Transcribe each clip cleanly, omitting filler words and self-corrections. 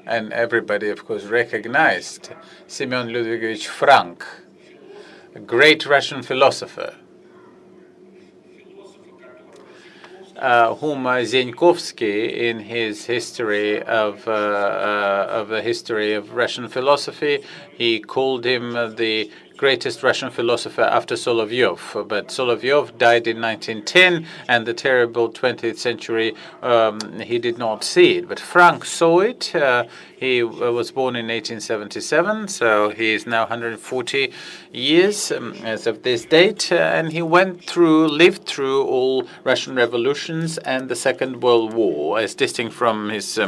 and everybody, of course, recognized Semyon Ludwigovich Frank, a great Russian philosopher, whom Zienkovsky, in his history of the history of Russian philosophy, he called him the greatest Russian philosopher after Solovyov. But Solovyov died in 1910, and the terrible 20th century, he did not see it. But Frank saw it. He was born in 1877, so he is now 140 years as of this date, and he lived through all Russian revolutions and the Second World War, as distinct from his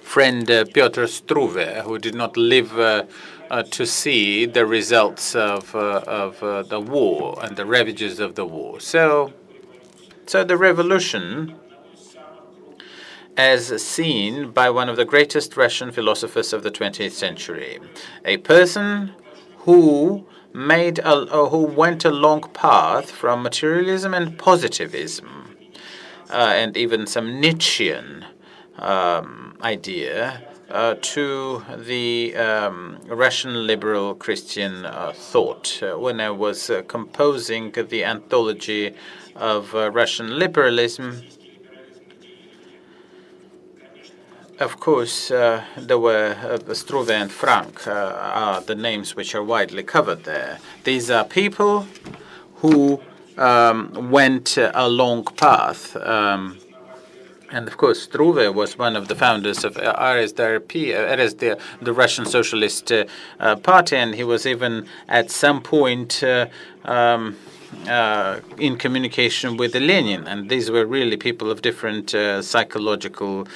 friend Pyotr Struve, who did not live to see the results of the war and the ravages of the war. So the revolution, as seen by one of the greatest Russian philosophers of the 20th century, a person who went a long path from materialism and positivism, and even some Nietzschean idea to the Russian liberal Christian thought. When I was composing the anthology of Russian liberalism, of course, there were Struve and Frank are the names which are widely covered there. These are people who went a long path. And of course, Struve was one of the founders of RSDRP, the Russian Socialist Party, and he was even at some point in communication with Lenin. And these were really people of different psychological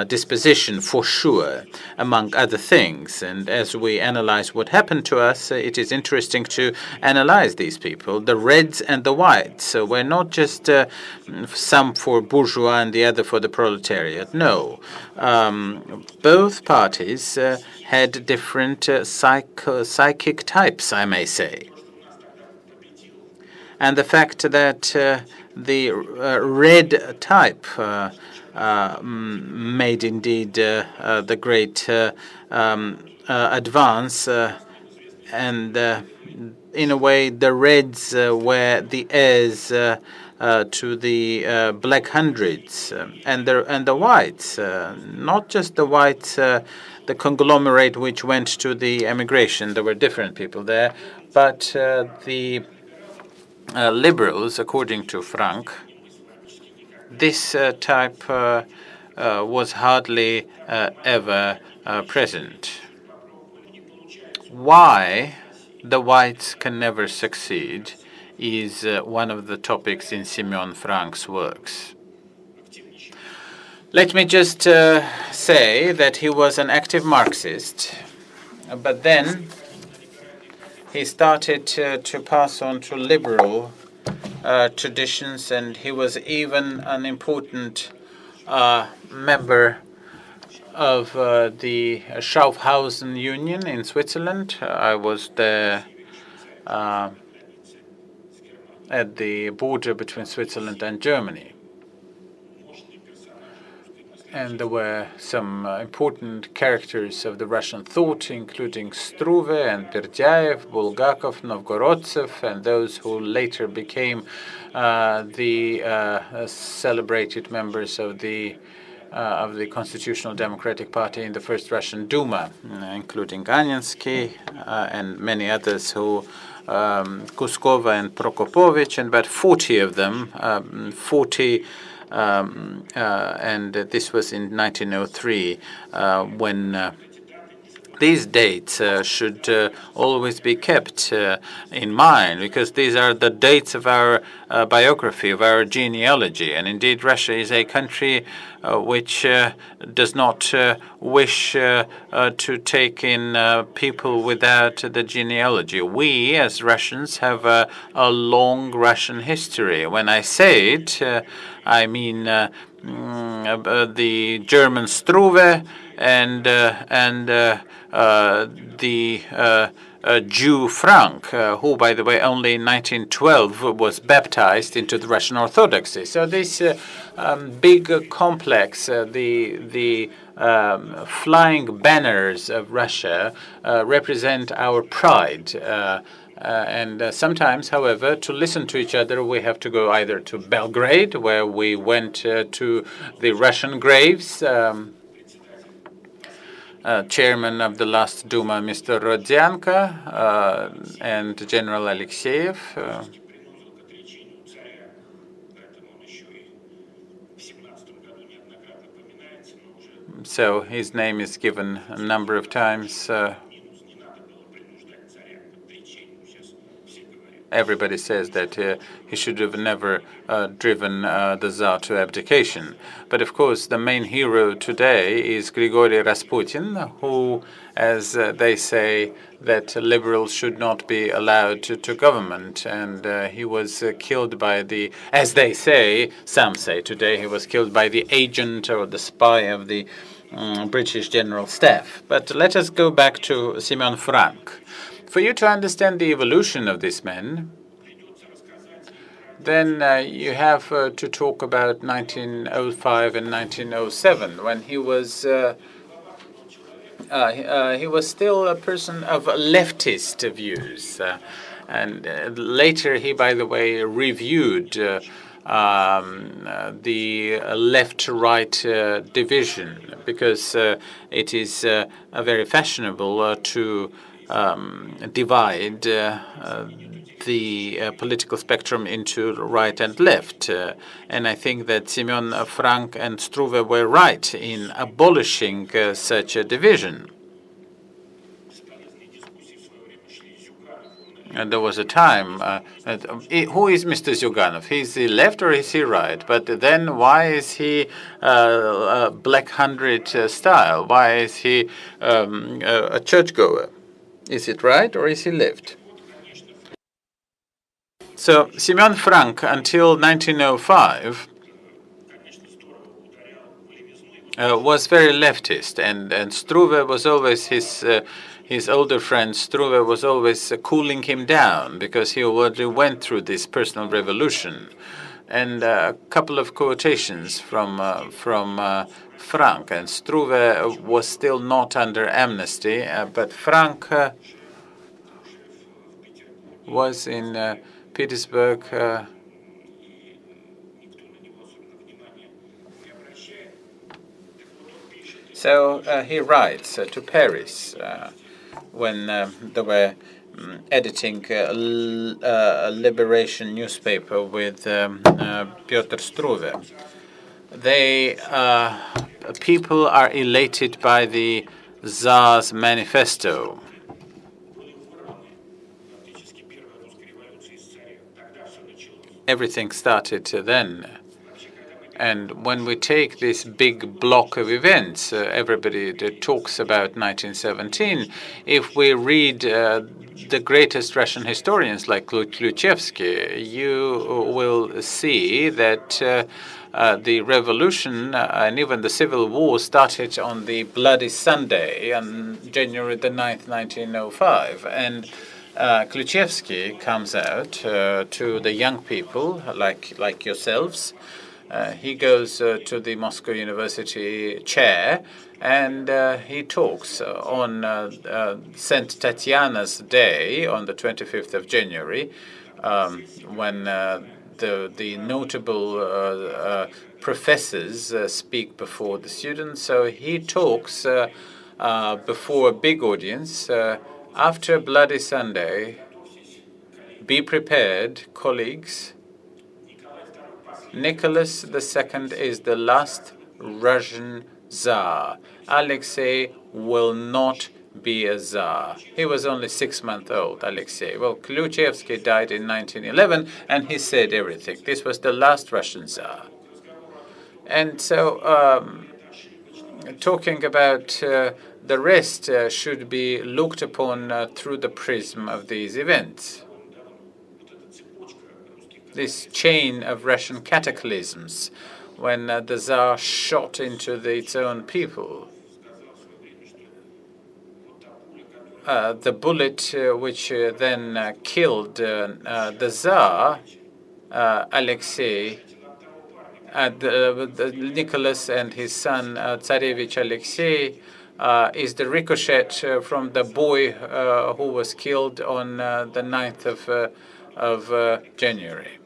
disposition, for sure, among other things. And as we analyze what happened to us, it is interesting to analyze these people, the reds and the whites. So we're not just some for bourgeois and the other for the proletariat. No. Both parties had different psychic types, I may say. And the fact that the red type made indeed the great advance, and in a way the reds were the heirs to the Black Hundreds, and the whites, not just the whites, the conglomerate which went to the emigration. There were different people there, but the liberals, according to Frank, this type was hardly ever present. Why the whites can never succeed is one of the topics in Semyon Frank's works. Let me just say that he was an active Marxist, but then he started to pass on to liberal traditions, and he was even an important member of the Schaffhausen Union in Switzerland. I was there at the border between Switzerland and Germany. And there were some important characters of the Russian thought, including Struve and Berdyaev, Bulgakov, Novgorodtsev, and those who later became the celebrated members of the Constitutional Democratic Party in the first Russian Duma, including Aniensky and many others who Kuskova and Prokopovich, and about 40 of them, and this was in 1903, when these dates should always be kept in mind, because these are the dates of our biography, of our genealogy. And indeed, Russia is a country which does not wish to take in people without the genealogy. We, as Russians, have a long Russian history. When I say it, I mean the German Struve and the Jew Frank, who, by the way, only in 1912 was baptized into the Russian Orthodoxy. So this big complex, the flying banners of Russia represent our pride. And sometimes, however, to listen to each other, we have to go either to Belgrade, where we went to the Russian graves. Chairman of the last Duma, Mr. Rodyanka, and General Alexeyev. So his name is given a number of times. Everybody says that he should have never driven the Tsar to abdication. But of course, the main hero today is Grigory Rasputin, who, as they say, that liberals should not be allowed to government. And he was killed by the, as they say, some say today, he was killed by the agent or the spy of the British General Staff. But let us go back to Semyon Frank. For you to understand the evolution of this man, then you have to talk about 1905 and 1907, when he was still a person of leftist views. And later he, by the way, reviewed the left-right division, because it is very fashionable to divide the political spectrum into right and left. And I think that Semyon Frank and Struve were right in abolishing such a division. And there was a time, who is Mr. Zyuganov? Is he left or is he right? But then why is he Black Hundred style? Why is he a churchgoer? Is it right or is he left? So Semyon Frank, until 1905, was very leftist, and Struve was always his older friend Struve was always cooling him down, because he already went through this personal revolution. And a couple of quotations from Frank, and Struve was still not under amnesty, but Frank was in Petersburg. So he writes to Paris when they were editing a liberation newspaper with Pyotr Struve. People are elated by the Tsar's manifesto. Everything started then. And when we take this big block of events, everybody that talks about 1917, if we read the greatest Russian historians like Kluchevsky, you will see that the revolution and even the civil war started on the Bloody Sunday on January the 9th, 1905. And Kluchevsky comes out to the young people like yourselves. He goes to the Moscow University chair, and he talks on St. Tatiana's Day on the 25th of January, when the notable professors speak before the students. So he talks before a big audience. After Bloody Sunday, be prepared, colleagues. Nicholas II is the last Russian Tsar. Alexey will not be a Tsar. He was only 6 months old, Alexey. Well, Kluchevsky died in 1911, and he said everything. This was the last Russian Tsar. And so talking about the rest should be looked upon through the prism of these events. This chain of Russian cataclysms, when the Tsar shot into its own people. The bullet which then killed the Tsar, Alexey, Nicholas and his son Tsarevich Alexei, is the ricochet from the boy who was killed on the 9th of January.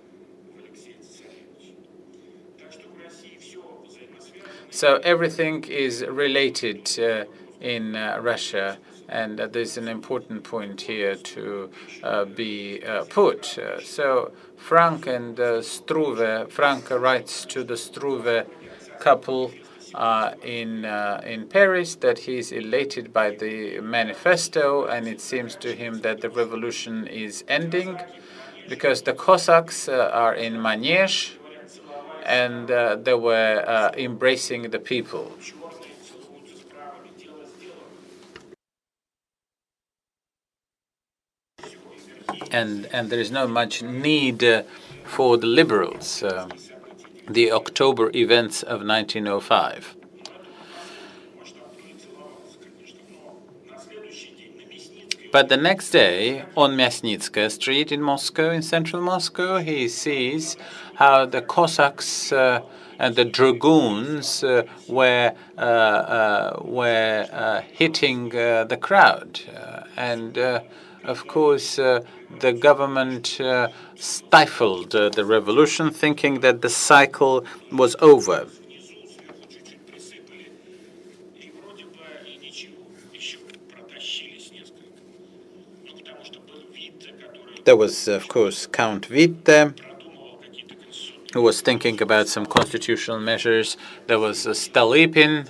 So everything is related in Russia, and there's an important point here to be put. So Frank and Struve, Frank writes to the Struve couple in Paris that he's elated by the manifesto, and it seems to him that the revolution is ending because the Cossacks are in Manezh, and they were embracing the people. And there is not much need for the liberals, the October events of 1905. But the next day, on Myasnitskaya Street in Moscow, in central Moscow, he sees how the Cossacks and the dragoons were hitting the crowd. And of course, the government stifled the revolution, thinking that the cycle was over. There was, of course, Count Witte, who was thinking about some constitutional measures. There was Stolypin,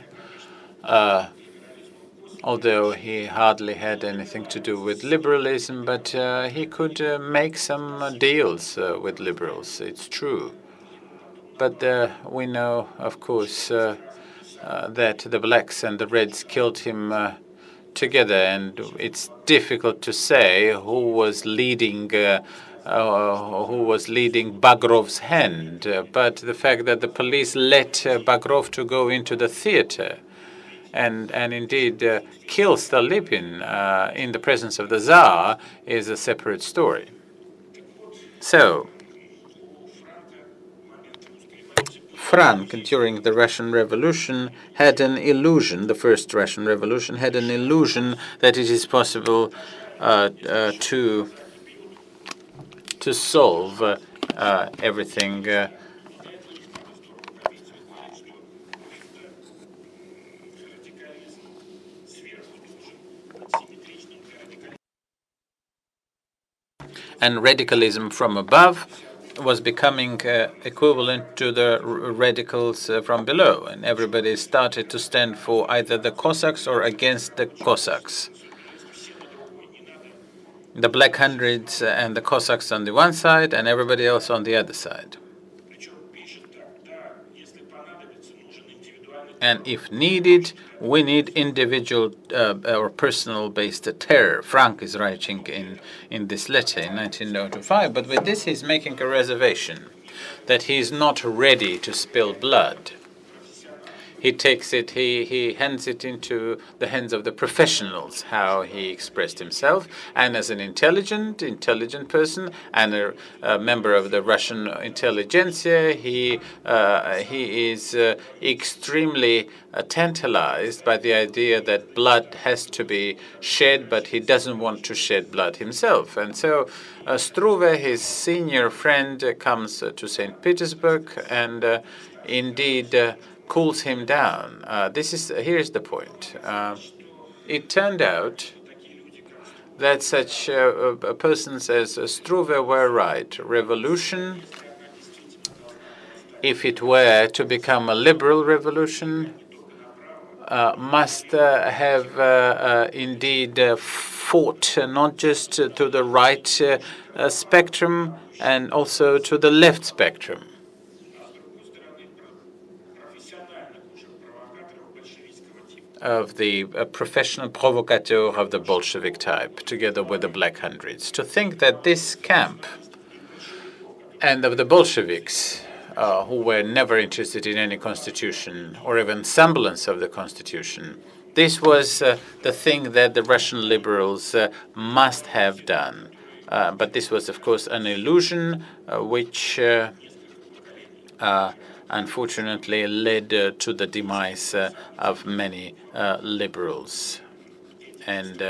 although he hardly had anything to do with liberalism, but he could make some deals with liberals, it's true. But we know, of course, that the blacks and the reds killed him together, and it's difficult to say who was leading Bagrov's hand. But the fact that the police let Bagrov to go into the theater and indeed kill Stolypin in the presence of the Tsar is a separate story. So Frank, during the Russian Revolution, had an illusion, the first Russian Revolution, had an illusion that it is possible to solve everything and radicalism from above was becoming equivalent to the radicals from below, and everybody started to stand for either the Cossacks or against the Cossacks. The Black Hundreds and the Cossacks on the one side, and everybody else on the other side. And if needed, we need individual or personal-based terror. Frank is writing in this letter in 1905, but with this he's making a reservation that he is not ready to spill blood. He takes it, he hands it into the hands of the professionals, how he expressed himself. And as an intelligent person and a member of the Russian intelligentsia, he is extremely tantalized by the idea that blood has to be shed, but he doesn't want to shed blood himself. And so Struve, his senior friend, comes to St. Petersburg and indeed cools him down. Here's the point. It turned out that such persons as Struve were right. Revolution, if it were to become a liberal revolution, must have indeed fought not just to the right spectrum and also to the left spectrum. Of the professional provocateur of the Bolshevik type, together with the Black Hundreds. To think that this camp and of the Bolsheviks who were never interested in any constitution or even semblance of the constitution. This was the thing that the Russian liberals must have done. But this was, of course, an illusion which unfortunately led to the demise of many liberals. And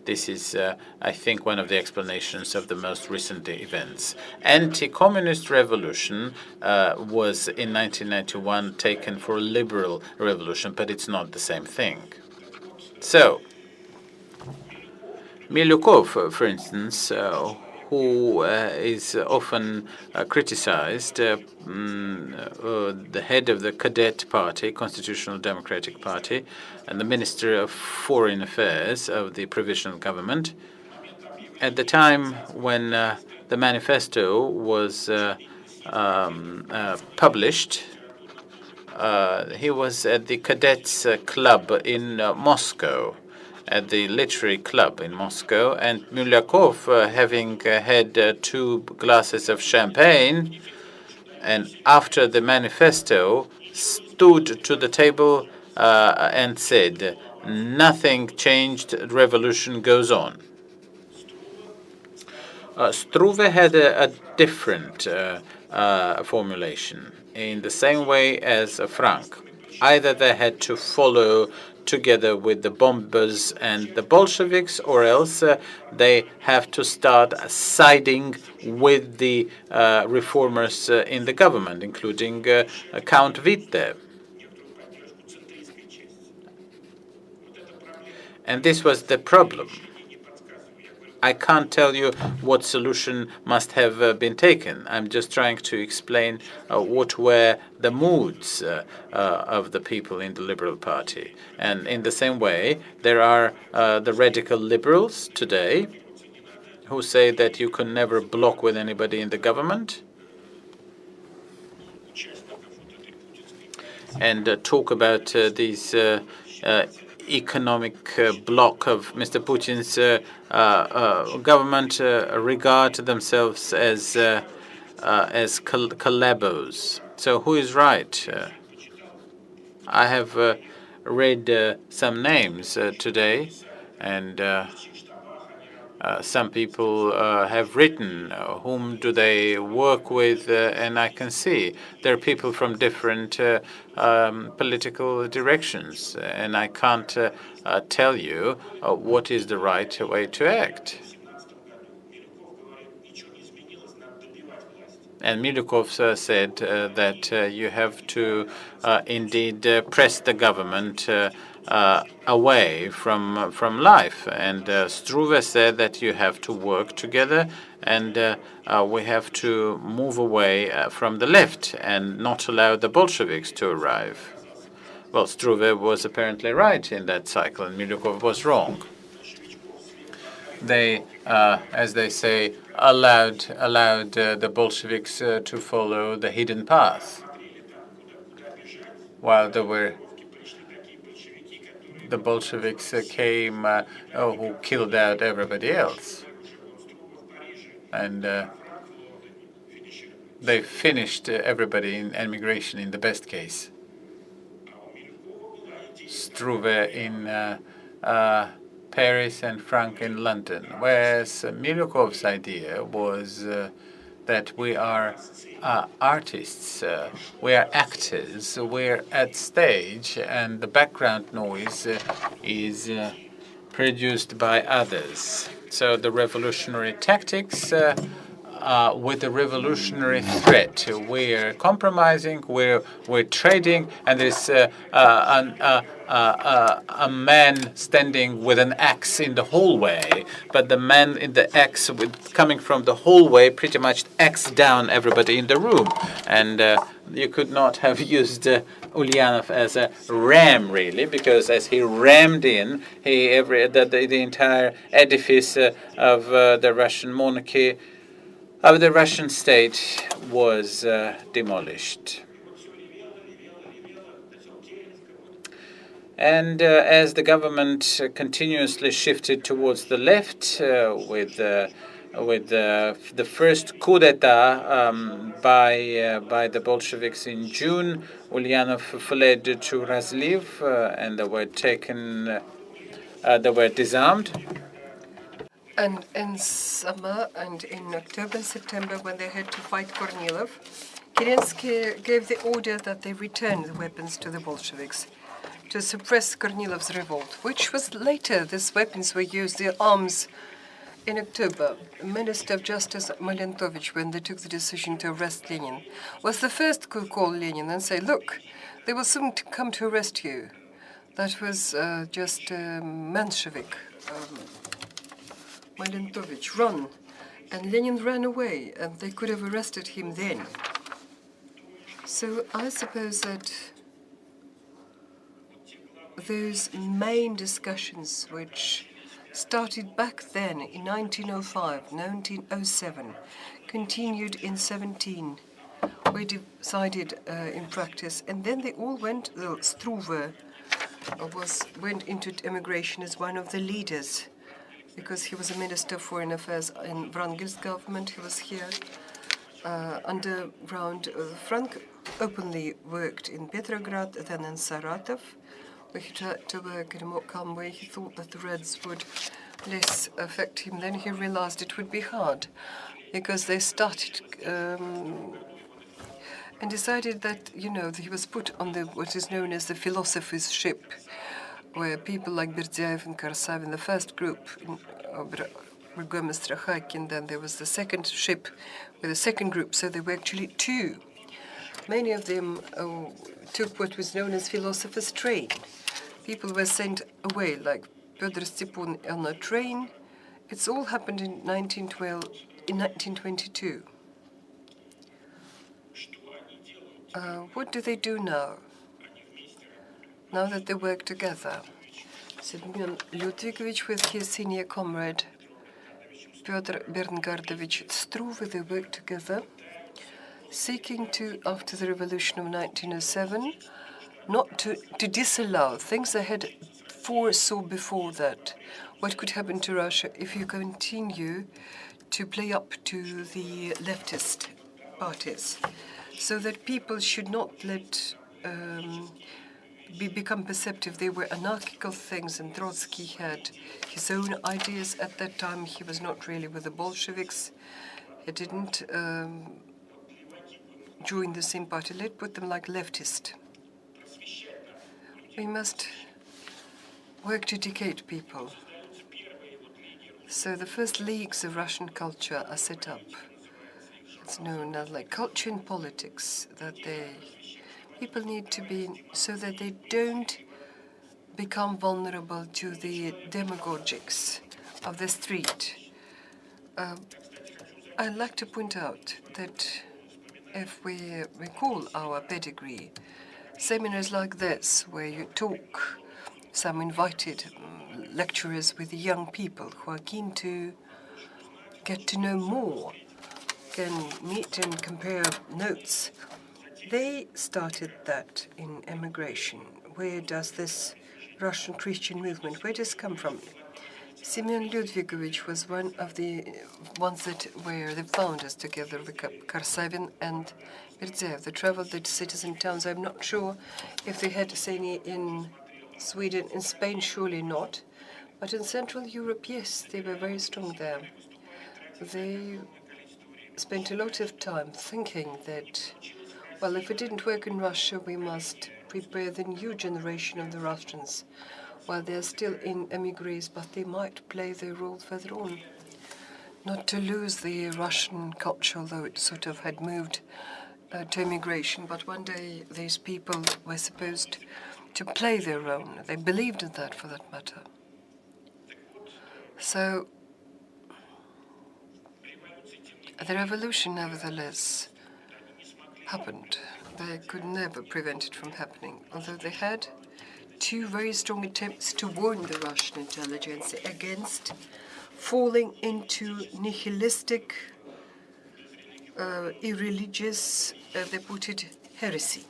this is, I think, one of the explanations of the most recent events. Anti-communist revolution was in 1991 taken for a liberal revolution, but it's not the same thing. So, Milyukov, for instance, who is often criticized, the head of the Cadet Party, Constitutional Democratic Party, and the Minister of Foreign Affairs of the Provisional Government, at the time when the manifesto was published, he was at the Cadets Club in Moscow, at the literary club in Moscow, and Milyukov, having had 2 glasses of champagne, and after the manifesto, stood to the table and said, "Nothing changed, revolution goes on." Struve had a different formulation, in the same way as Frank. Either they had to follow together with the bombers and the Bolsheviks, or else they have to start siding with the reformers in the government, including Count Witte. And this was the problem. I can't tell you what solution must have been taken. I'm just trying to explain what were the moods of the people in the Liberal Party. And in the same way, there are the radical liberals today who say that you can never block with anybody in the government and talk about these economic bloc of Mr. Putin's government, regard themselves as collabos. So who is right? I have read some names today, and some people have written whom do they work with, and I can see there are people from different political directions, and I can't tell you what is the right way to act. And Milyukov said that you have to indeed press the government away from life. And Struve said that you have to work together, and we have to move away from the left and not allow the Bolsheviks to arrive. Well, Struve was apparently right in that cycle, and Milyukov was wrong. They, as they say, allowed the Bolsheviks to follow the hidden path, while the Bolsheviks came who killed out everybody else, and they finished everybody in emigration in the best case. Struve in Paris and Frank in London, whereas Milyukov's idea was that we are artists, we are actors, we're at stage, and the background noise is produced by others. So the revolutionary tactics with the revolutionary threat. We're compromising, we're trading, and there's a man standing with an axe in the hallway, but the man in the axe coming from the hallway pretty much axed down everybody in the room. And you could not have used Ulyanov as a ram, really, because as he rammed in, the entire edifice of the Russian monarchy, of the Russian state, was demolished. And as the government continuously shifted towards the left with with the first coup d'etat by the Bolsheviks in June. Ulyanov fled to Razliv, and they were disarmed. And in summer and in October, September, when they had to fight Kornilov, Kerensky gave the order that they return the weapons to the Bolsheviks to suppress Kornilov's revolt, which was later, these weapons were used, the arms, in October. Minister of Justice Malentovich, when they took the decision to arrest Lenin, was the first to call Lenin and say, look, they will soon come to arrest you. That was just Menshevik. Malentovich, run. And Lenin ran away, and they could have arrested him then. So I suppose that those main discussions which started back then in 1905, 1907, continued in 17, were decided in practice, and then they all went, Struve went into emigration as one of the leaders, because he was a Minister of Foreign Affairs in Wrangel's government. He was here underground. Frank openly worked in Petrograd, then in Saratov, where he tried to work in a more calm way. He thought that the Reds would less affect him. Then he realized it would be hard, because they started and decided that, he was put on what is known as the Philosopher's ship, where people like Berdyaev and Karsavin, the first group, Burgomaster Hakin, then there was the second ship with the second group, so there were actually two. Many of them took what was known as Philosopher's train. People were sent away, like Pyotr Stepun on a train. It's all happened in 1922. What do they do now? Now that they work together? Semyon Ludvigovich with his senior comrade Pyotr Berngardovich Struve, they work together, seeking to, after the revolution of 1907, not to disallow things they had foresaw before that. What could happen to Russia if you continue to play up to the leftist parties, so that people should not let become perceptive. They were anarchical things, and Trotsky had his own ideas at that time. He was not really with the Bolsheviks. He didn't join the same party. Let's put them like leftist. We must work to educate people. So the first leagues of Russian culture are set up. It's known as like culture and politics, that people need to be, so that they don't become vulnerable to the demagogics of the street. I'd like to point out that if we recall our pedigree, seminars like this, where you talk, some invited lecturers with young people who are keen to get to know more, can meet and compare notes. They started that in emigration. Where does this Russian Christian movement, where does it come from? Semyon Ludvigovich was one of the ones that were the founders, together with Karsavin and Berdyaev. They traveled the cities and towns. I'm not sure if they had any in Sweden. In Spain, surely not. But in Central Europe, yes, they were very strong there. They spent a lot of time thinking that, well, if it didn't work in Russia, we must prepare the new generation of the Russians while they're still in emigres, but they might play their role further on. Not to lose the Russian culture, although it sort of had moved to emigration, but one day these people were supposed to play their own. They believed in that, for that matter. So the revolution, nevertheless, happened. They could never prevent it from happening, although they had two very strong attempts to warn the Russian intelligence against falling into nihilistic, irreligious, they put it, heresy.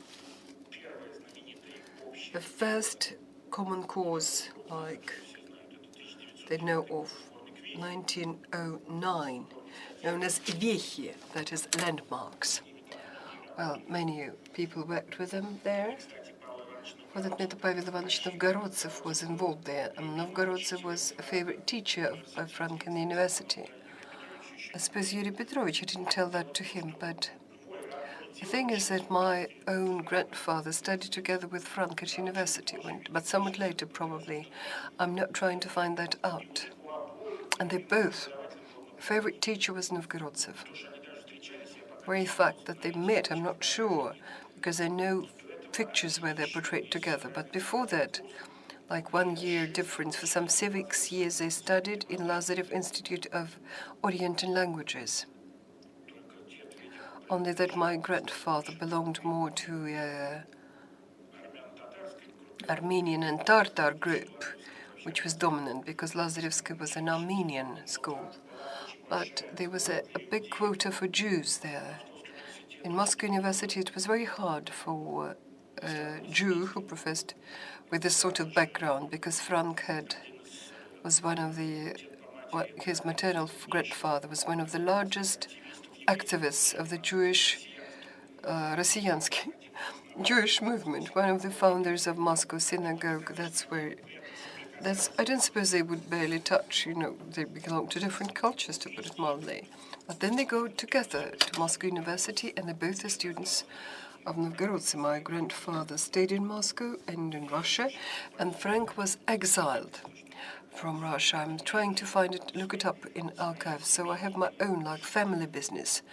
The first common cause, like they know of, 1909, known as viechi, that is landmarks. Well, many people worked with them there. For that matter, Pavel Ivanovich Novgorodtsev was involved there, and Novgorodtsev was a favorite teacher of Frank in the university. I suppose Yuri Petrovich, I didn't tell that to him, but the thing is that my own grandfather studied together with Frank at university, but somewhat later probably. I'm not trying to find that out. And they both, favorite teacher was Novgorodtsev. The very fact that they met, I'm not sure, because I know pictures where they're portrayed together. But before that, like 1 year difference, for some 6 years they studied in Lazarev Institute of Oriental Languages. Only that my grandfather belonged more to Armenian and Tartar group, which was dominant because Lazarevsky was an Armenian school. But there was a big quota for Jews there. In Moscow University, it was very hard for a Jew who professed with this sort of background, because Frank was one of his maternal grandfather was one of the largest activists of the Jewish Rossiyansky Jewish movement, one of the founders of Moscow Synagogue. I don't suppose they would barely touch, they belong to different cultures, to put it mildly. But then they go together to Moscow University, and they're both the students of Novgorodtsev. My grandfather stayed in Moscow and in Russia, and Frank was exiled from Russia. I'm trying to find it, look it up in archives, so I have my own, family business.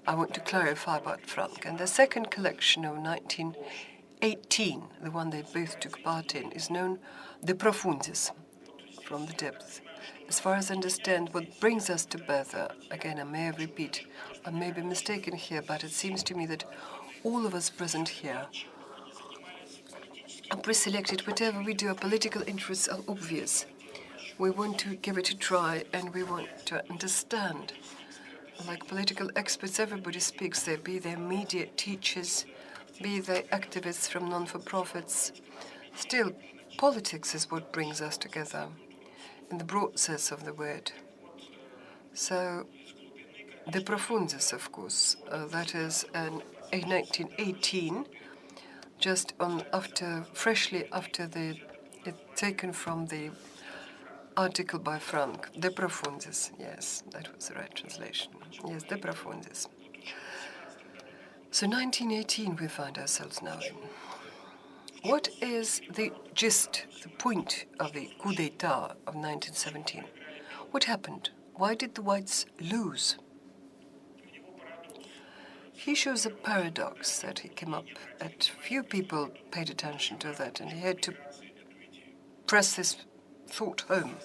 I want to clarify about Frank. And the second collection of 1918, the one they both took part in, is known De Profundis, from the depth. As far as I understand, what brings us together, again, I may repeat, I may be mistaken here, but it seems to me that all of us present here are pre-selected. Whatever we do, our political interests are obvious. We want to give it a try, and we want to understand. Like political experts, everybody speaks there, be they media teachers, be they activists from non-for-profits. Still, politics is what brings us together, in the broad sense of the word. So, De Profundis, of course, that is in 1918, just freshly after taken from the article by Frank, De Profundis. Yes, that was the right translation. Yes, De Profundis. So 1918 we find ourselves now in. What is the gist, the point of the coup d'etat of 1917? What happened? Why did the whites lose? He shows a paradox that he came up at. Few people paid attention to that, and he had to press this thought home.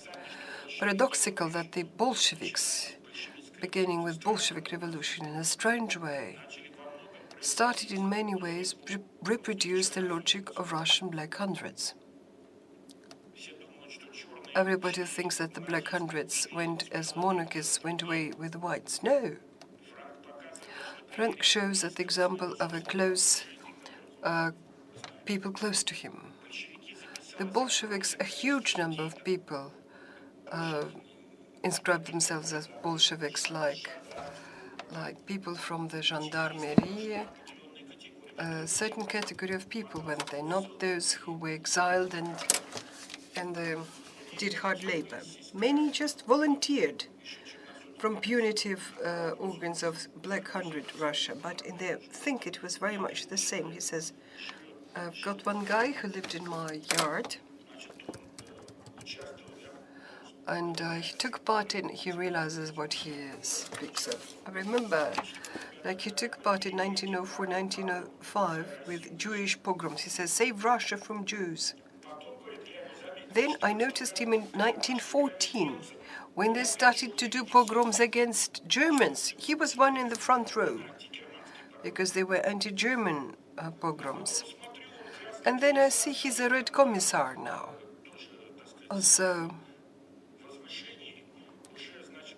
Paradoxical that the Bolsheviks, beginning with Bolshevik Revolution in a strange way, started in many ways reproduce the logic of Russian Black Hundreds. Everybody thinks that the Black Hundreds as monarchists went away with the whites. No. Frank shows that the example of people close to him. The Bolsheviks, a huge number of people inscribed themselves as Bolsheviks, like people from the gendarmerie. A certain category of people went there, not those who were exiled and did hard labor. Many just volunteered from punitive organs of Black Hundred Russia, but in their think it was very much the same. He says, I've got one guy who lived in my yard, and he took part in, he realizes what he speaks of. I remember, he took part in 1904, 1905 with Jewish pogroms. He says, save Russia from Jews. Then I noticed him in 1914, when they started to do pogroms against Germans. He was one in the front row, because they were anti-German pogroms. And then I see he's a Red Commissar now. Also,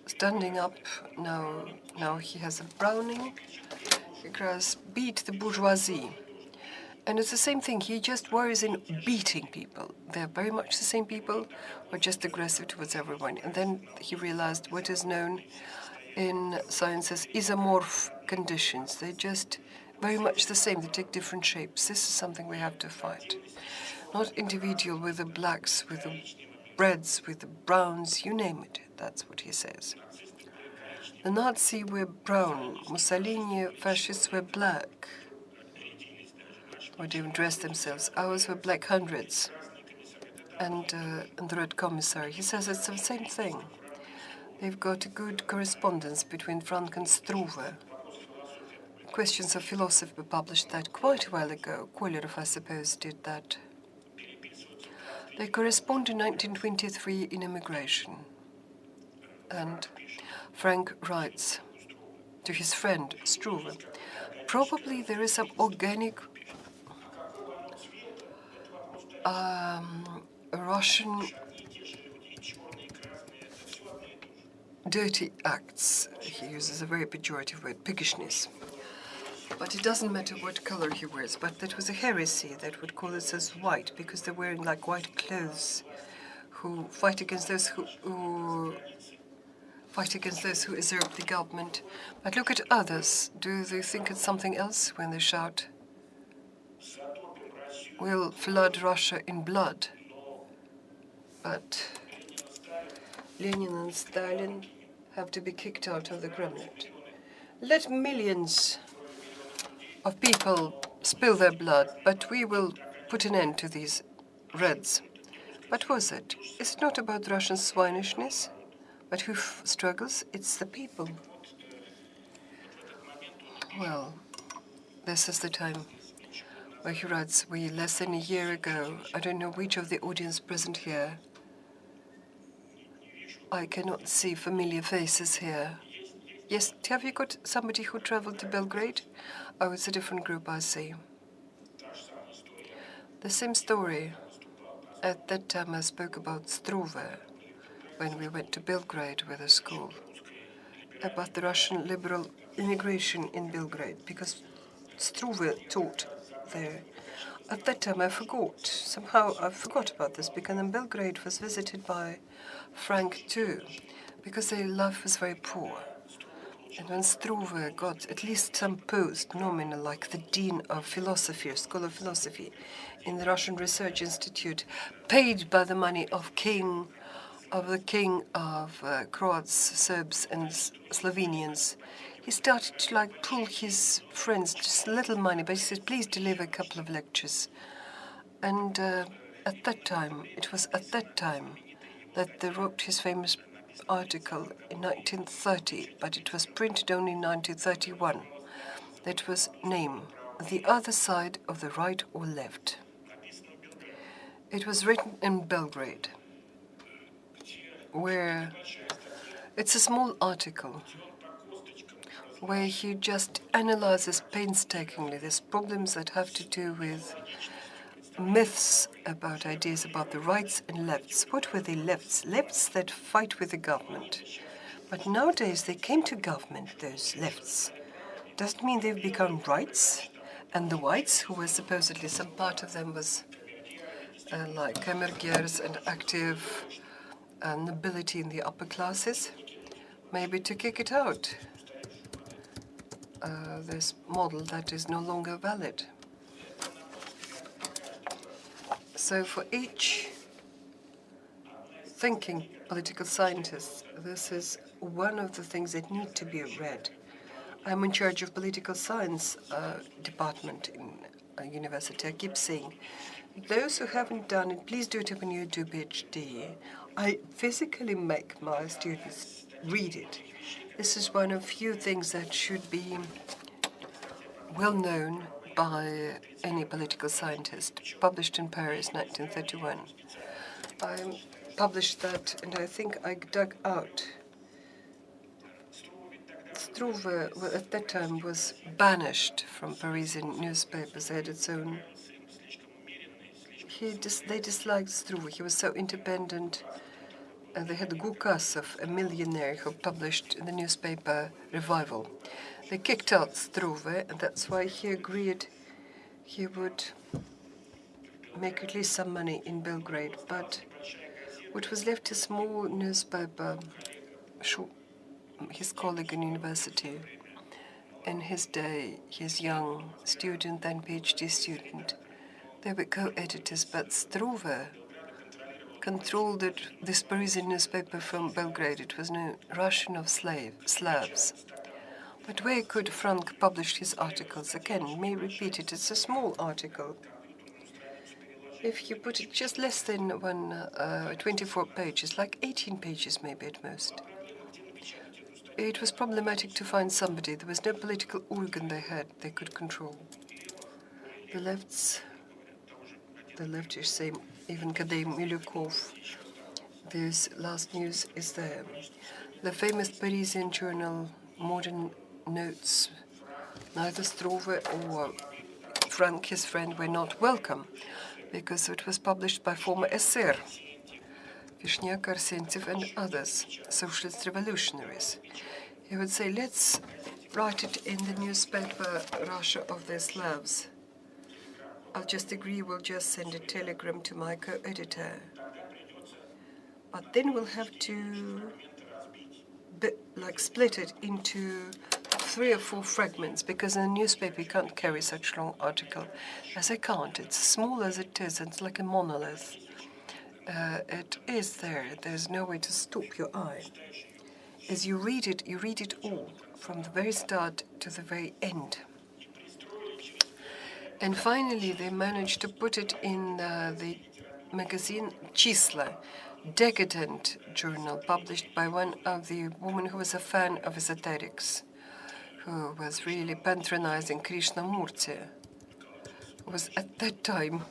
standing up, now he has a Browning. He cries, beat the bourgeoisie. And it's the same thing, he just worries in beating people. They're very much the same people, but just aggressive towards everyone. And then he realized what is known in science as isomorph conditions. They're just very much the same. They take different shapes. This is something we have to fight. Not individual with the blacks, with the reds, with the browns, you name it. That's what he says. The Nazis were brown. Mussolini, fascists were black. Or they even dressed themselves. Ours were black hundreds. And the Red Commissary. He says it's the same thing. They've got a good correspondence between Frank and Struve. Questions of Philosophy published that quite a while ago. Kolarov, I suppose, did that. They correspond in 1923 in Emigration. And Frank writes to his friend Struve, probably there is some organic Russian dirty acts. He uses a very pejorative word, piggishness. But it doesn't matter what color he wears. But that was a heresy that would call us as white, because they're wearing like white clothes, who fight against those who fight against those who usurp the government. But look at others. Do they think it's something else when they shout, "We'll flood Russia in blood"? But Lenin and Stalin have to be kicked out of the Kremlin. Let millions of people spill their blood, but we will put an end to these Reds. What was it? It's not about Russian swinishness, but who struggles? It's the people. Well, this is the time where he writes, we less than a year ago, I don't know which of the audience present here, I cannot see familiar faces here. Yes, have you got somebody who traveled to Belgrade? Oh, it's a different group, I see. The same story. At that time I spoke about Struve, when we went to Belgrade with a school, about the Russian liberal immigration in Belgrade, because Struve taught there. At that time I forgot. Somehow I forgot about this, because Belgrade was visited by Frank too, because their life was very poor. And when Struve got at least some post, nominal, like the Dean of Philosophy, or School of Philosophy, in the Russian Research Institute, paid by the money of the king of Croats, Serbs, and Slovenians, he started to pull his friends, just little money, but he said, please deliver a couple of lectures. And at that time, it was at that time that they wrote his famous article in 1930, but it was printed only in 1931. That was name, The Other Side of the Right or Left. It was written in Belgrade, where it's a small article where he just analyzes painstakingly these problems that have to do with myths about ideas about the rights and lefts. What were the lefts? Lefts that fight with the government. But nowadays they came to government, those lefts. Doesn't mean they've become rights. And the whites, who were supposedly, some part of them was like Kammergers and active nobility in the upper classes, maybe to kick it out. This model that is no longer valid. So for each thinking political scientist, this is one of the things that need to be read. I'm in charge of political science department in a university. I keep saying, those who haven't done it, please do it when you do PhD. I physically make my students read it. This is one of few things that should be well known by any political scientist, published in Paris, 1931. I published that, and I think I dug out. Struve, at that time, was banished from Parisian newspapers. They had its own. They disliked Struve. He was so independent. They had Gukasov, a millionaire who published in the newspaper Revival. They kicked out Struve, and that's why he agreed he would make at least some money in Belgrade. But what was left a small newspaper, his colleague in university. In his day, his young student, then PhD student, they were co-editors, but Struve controlled this Parisian newspaper from Belgrade. It was no Russian of Slavs. But where could Frank publish his articles? Again, may repeat it, it's a small article. If you put it just less than 24 pages, like 18 pages maybe at most. It was problematic to find somebody. There was no political organ they could control. The leftists say, even Kadej Milyukov, this last news is there. The famous Parisian journal Modern Notes, neither Struve or Frank, his friend, were not welcome, because it was published by former SR, Vishniak, Arsentiev and others, socialist revolutionaries. He would say, let's write it in the newspaper Russia of the Slavs. I'll just agree, we'll just send a telegram to my co-editor. But then we'll have to split it into 3 or 4 fragments, because in a newspaper you can't carry such long article. As I can't, it's small as it is, it's like a monolith. It is there, there's no way to stop your eye. As you read it all, from the very start to the very end. And finally, they managed to put it in the magazine Chisla, decadent journal published by one of the women who was a fan of esoterics, who was really patronizing Krishnamurti, who was at that time,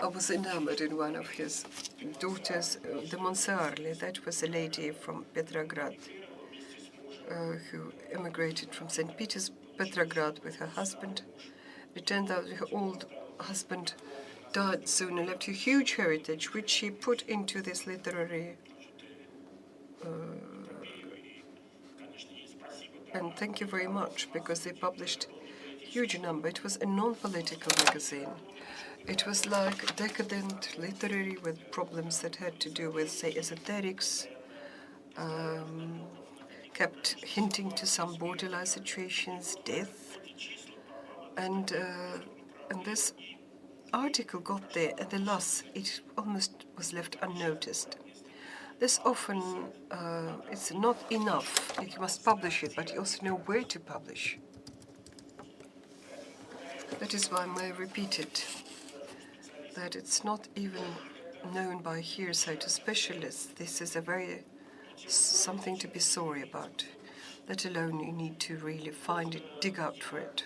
I was enamored in one of his daughters, the Monsearli. That was a lady from Petrograd who emigrated from St. Peter's, Petrograd with her husband. It turned out her old husband died soon and left a huge heritage, which she put into this literary. And thank you very much, because they published a huge number. It was a non-political magazine. It was like decadent, literary, with problems that had to do with, say, esoterics, kept hinting to some borderline situations, death. And this article got there, and alas, it almost was left unnoticed. This often, it's not enough. You must publish it, but you also know where to publish. That is why I repeat it, that it's not even known by hearsay to specialists. This is something to be sorry about, let alone you need to really find it, dig out for it.